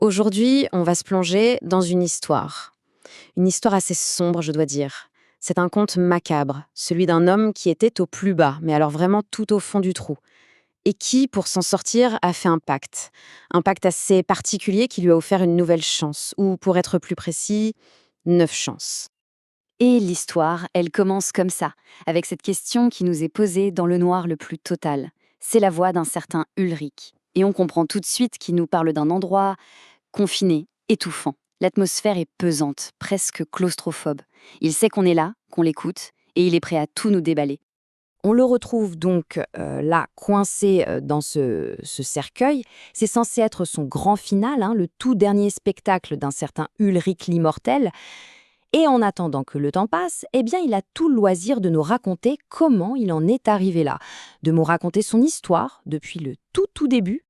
Aujourd'hui, on va se plonger dans une histoire. Une histoire assez sombre, je dois dire. C'est un conte macabre, celui d'un homme qui était au plus bas, mais alors vraiment tout au fond du trou. Et qui, pour s'en sortir, a fait un pacte. Un pacte assez particulier qui lui a offert une nouvelle chance, ou pour être plus précis, 9 chances. Et l'histoire, elle commence comme ça, avec cette question qui nous est posée dans le noir le plus total. C'est la voix d'un certain Ulrich. Et on comprend tout de suite qu'il nous parle d'un endroit confiné, étouffant. L'atmosphère est pesante, presque claustrophobe. Il sait qu'on est là, qu'on l'écoute, et il est prêt à tout nous déballer. On le retrouve donc là, coincé dans ce cercueil. C'est censé être son grand final, hein, le tout dernier spectacle d'un certain Ulrich l'immortel. Et en attendant que le temps passe, eh bien, il a tout le loisir de nous raconter comment il en est arrivé là, de nous raconter son histoire depuis le tout début.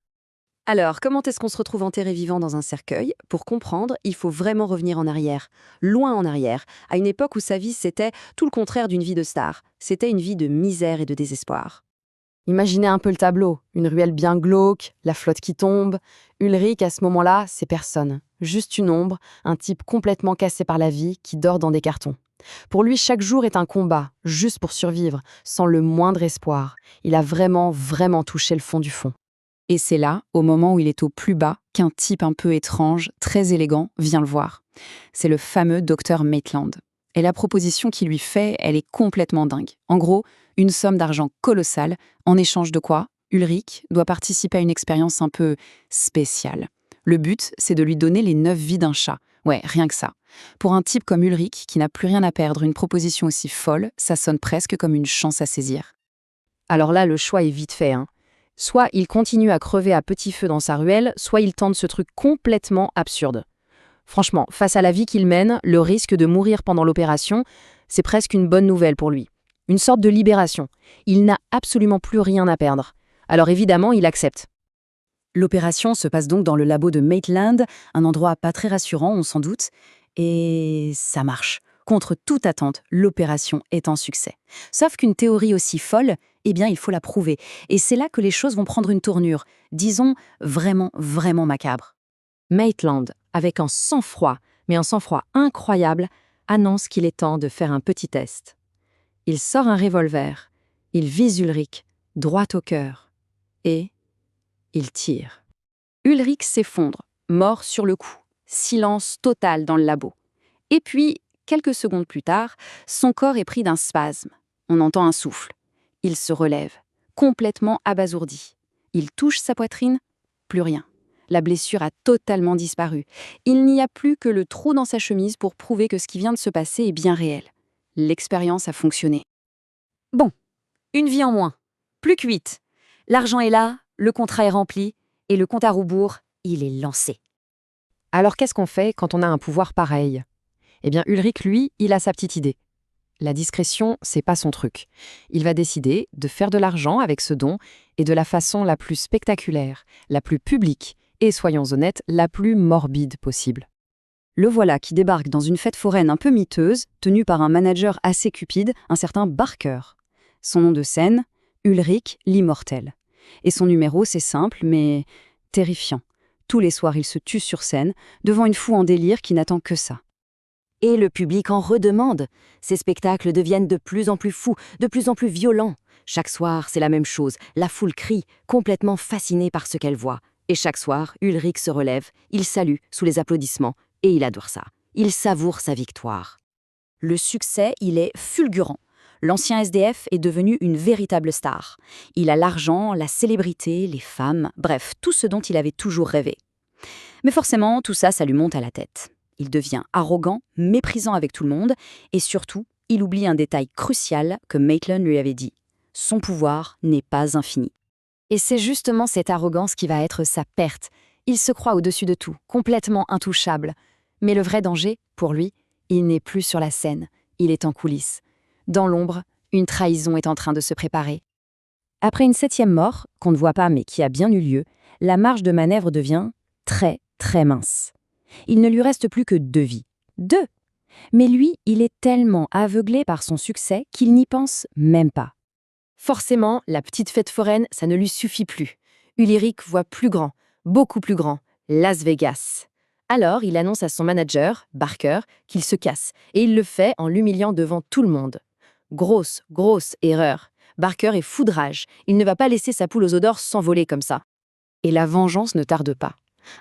Alors, comment est-ce qu'on se retrouve enterré vivant dans un cercueil? Pour comprendre, il faut vraiment revenir en arrière, loin en arrière, à une époque où sa vie c'était tout le contraire d'une vie de star. C'était une vie de misère et de désespoir. Imaginez un peu le tableau, une ruelle bien glauque, la flotte qui tombe. Ulrich, à ce moment-là, c'est personne. Juste une ombre, un type complètement cassé par la vie qui dort dans des cartons. Pour lui, chaque jour est un combat, juste pour survivre, sans le moindre espoir. Il a vraiment touché le fond du fond. Et c'est là, au moment où il est au plus bas, qu'un type un peu étrange, très élégant, vient le voir. C'est le fameux docteur Maitland. Et la proposition qu'il lui fait, elle est complètement dingue. En gros, une somme d'argent colossale, en échange de quoi Ulrich doit participer à une expérience un peu spéciale. Le but, c'est de lui donner les 9 vies d'un chat. Ouais, rien que ça. Pour un type comme Ulrich, qui n'a plus rien à perdre, une proposition aussi folle, ça sonne presque comme une chance à saisir. Alors là, le choix est vite fait, hein. Soit il continue à crever à petit feu dans sa ruelle, soit il tente ce truc complètement absurde. Franchement, face à la vie qu'il mène, le risque de mourir pendant l'opération, c'est presque une bonne nouvelle pour lui. Une sorte de libération. Il n'a absolument plus rien à perdre. Alors évidemment, il accepte. L'opération se passe donc dans le labo de Maitland, un endroit pas très rassurant, on s'en doute. Et ça marche. Contre toute attente, l'opération est un succès. Sauf qu'une théorie aussi folle, eh bien, il faut la prouver. Et c'est là que les choses vont prendre une tournure, disons, vraiment macabre. Maitland, avec un sang-froid, mais un sang-froid incroyable, annonce qu'il est temps de faire un petit test. Il sort un revolver, il vise Ulrich, droit au cœur, et il tire. Ulrich s'effondre, mort sur le coup. Silence total dans le labo. Et puis, quelques secondes plus tard, son corps est pris d'un spasme. On entend un souffle. Il se relève, complètement abasourdi. Il touche sa poitrine, plus rien. La blessure a totalement disparu. Il n'y a plus que le trou dans sa chemise pour prouver que ce qui vient de se passer est bien réel. L'expérience a fonctionné. Bon, une vie en moins. Plus que 8. L'argent est là, le contrat est rempli, et le compte à rebours, il est lancé. Alors qu'est-ce qu'on fait quand on a un pouvoir pareil? Eh bien, Ulrich, lui, il a sa petite idée. La discrétion, c'est pas son truc. Il va décider de faire de l'argent avec ce don et de la façon la plus spectaculaire, la plus publique et, soyons honnêtes, la plus morbide possible. Le voilà qui débarque dans une fête foraine un peu miteuse, tenue par un manager assez cupide, un certain Barker. Son nom de scène, Ulrich l'immortel. Et son numéro, c'est simple, mais terrifiant. Tous les soirs, il se tue sur scène, devant une foule en délire qui n'attend que ça. Et le public en redemande. Ces spectacles deviennent de plus en plus fous, de plus en plus violents. Chaque soir, c'est la même chose. La foule crie, complètement fascinée par ce qu'elle voit. Et chaque soir, Ulrich se relève, il salue sous les applaudissements, et il adore ça. Il savoure sa victoire. Le succès, il est fulgurant. L'ancien SDF est devenu une véritable star. Il a l'argent, la célébrité, les femmes, bref, tout ce dont il avait toujours rêvé. Mais forcément, tout ça, ça lui monte à la tête. Il devient arrogant, méprisant avec tout le monde, et surtout, il oublie un détail crucial que Maitland lui avait dit. Son pouvoir n'est pas infini. Et c'est justement cette arrogance qui va être sa perte. Il se croit au-dessus de tout, complètement intouchable. Mais le vrai danger, pour lui, il n'est plus sur la scène, il est en coulisses. Dans l'ombre, une trahison est en train de se préparer. Après une 7e mort, qu'on ne voit pas mais qui a bien eu lieu, la marge de manœuvre devient très mince. Il ne lui reste plus que 2 vies. 2! Mais lui, il est tellement aveuglé par son succès qu'il n'y pense même pas. Forcément, la petite fête foraine, ça ne lui suffit plus. Ulrich voit plus grand, beaucoup plus grand, Las Vegas. Alors, il annonce à son manager, Barker, qu'il se casse, et il le fait en l'humiliant devant tout le monde. Grosse, grosse erreur. Barker est fou de rage. Il ne va pas laisser sa poule aux œufs d'or s'envoler comme ça. Et la vengeance ne tarde pas.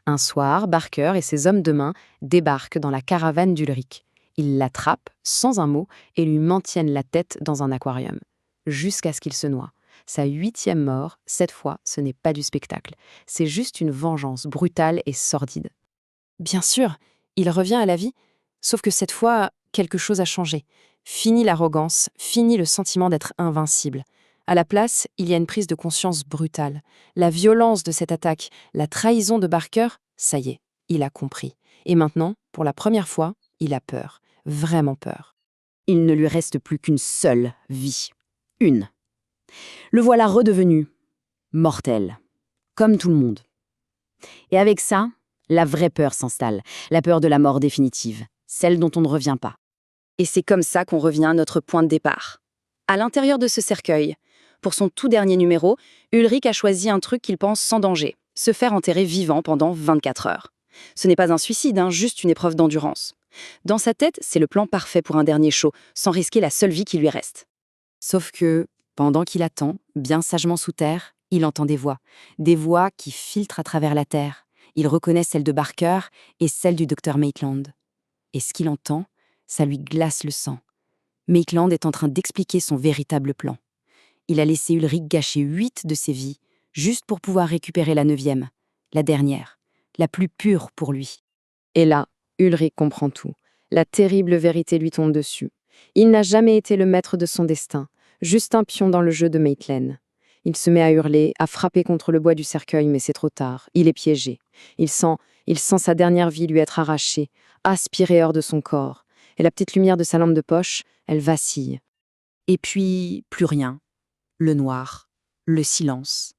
Un soir, Barker et ses hommes de main débarquent dans la caravane d'Ulrich. Ils l'attrapent, sans un mot, et lui maintiennent la tête dans un aquarium, jusqu'à ce qu'il se noie. Sa 8e mort, cette fois, ce n'est pas du spectacle. C'est juste une vengeance brutale et sordide. Bien sûr, il revient à la vie, sauf que cette fois, quelque chose a changé. Fini l'arrogance, fini le sentiment d'être invincible. À la place, il y a une prise de conscience brutale. La violence de cette attaque, la trahison de Barker, ça y est, il a compris. Et maintenant, pour la première fois, il a peur, vraiment peur. Il ne lui reste plus qu'une seule vie. Une. Le voilà redevenu mortel, comme tout le monde. Et avec ça, la vraie peur s'installe, la peur de la mort définitive, celle dont on ne revient pas. Et c'est comme ça qu'on revient à notre point de départ. À l'intérieur de ce cercueil, pour son tout dernier numéro, Ulrich a choisi un truc qu'il pense sans danger, se faire enterrer vivant pendant 24 heures. Ce n'est pas un suicide, juste une épreuve d'endurance. Dans sa tête, c'est le plan parfait pour un dernier show, sans risquer la seule vie qui lui reste. Sauf que, pendant qu'il attend, bien sagement sous terre, il entend des voix qui filtrent à travers la terre. Il reconnaît celle de Barker et celle du docteur Maitland. Et ce qu'il entend, ça lui glace le sang. Maitland est en train d'expliquer son véritable plan. Il a laissé Ulrich gâcher 8 de ses vies, juste pour pouvoir récupérer la 9e, la dernière, la plus pure pour lui. Et là, Ulrich comprend tout. La terrible vérité lui tombe dessus. Il n'a jamais été le maître de son destin, juste un pion dans le jeu de Maitland. Il se met à hurler, à frapper contre le bois du cercueil, mais c'est trop tard. Il est piégé. Il sent sa dernière vie lui être arrachée, aspirée hors de son corps. Et la petite lumière de sa lampe de poche, elle vacille. Et puis, plus rien. Le noir, le silence.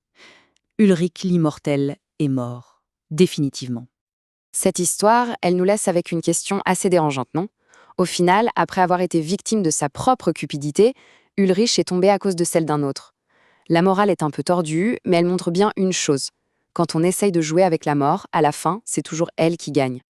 Ulrich l'immortel est mort, définitivement. Cette histoire, elle nous laisse avec une question assez dérangeante, non? Au final, après avoir été victime de sa propre cupidité, Ulrich est tombé à cause de celle d'un autre. La morale est un peu tordue, mais elle montre bien une chose. Quand on essaye de jouer avec la mort, à la fin, c'est toujours elle qui gagne.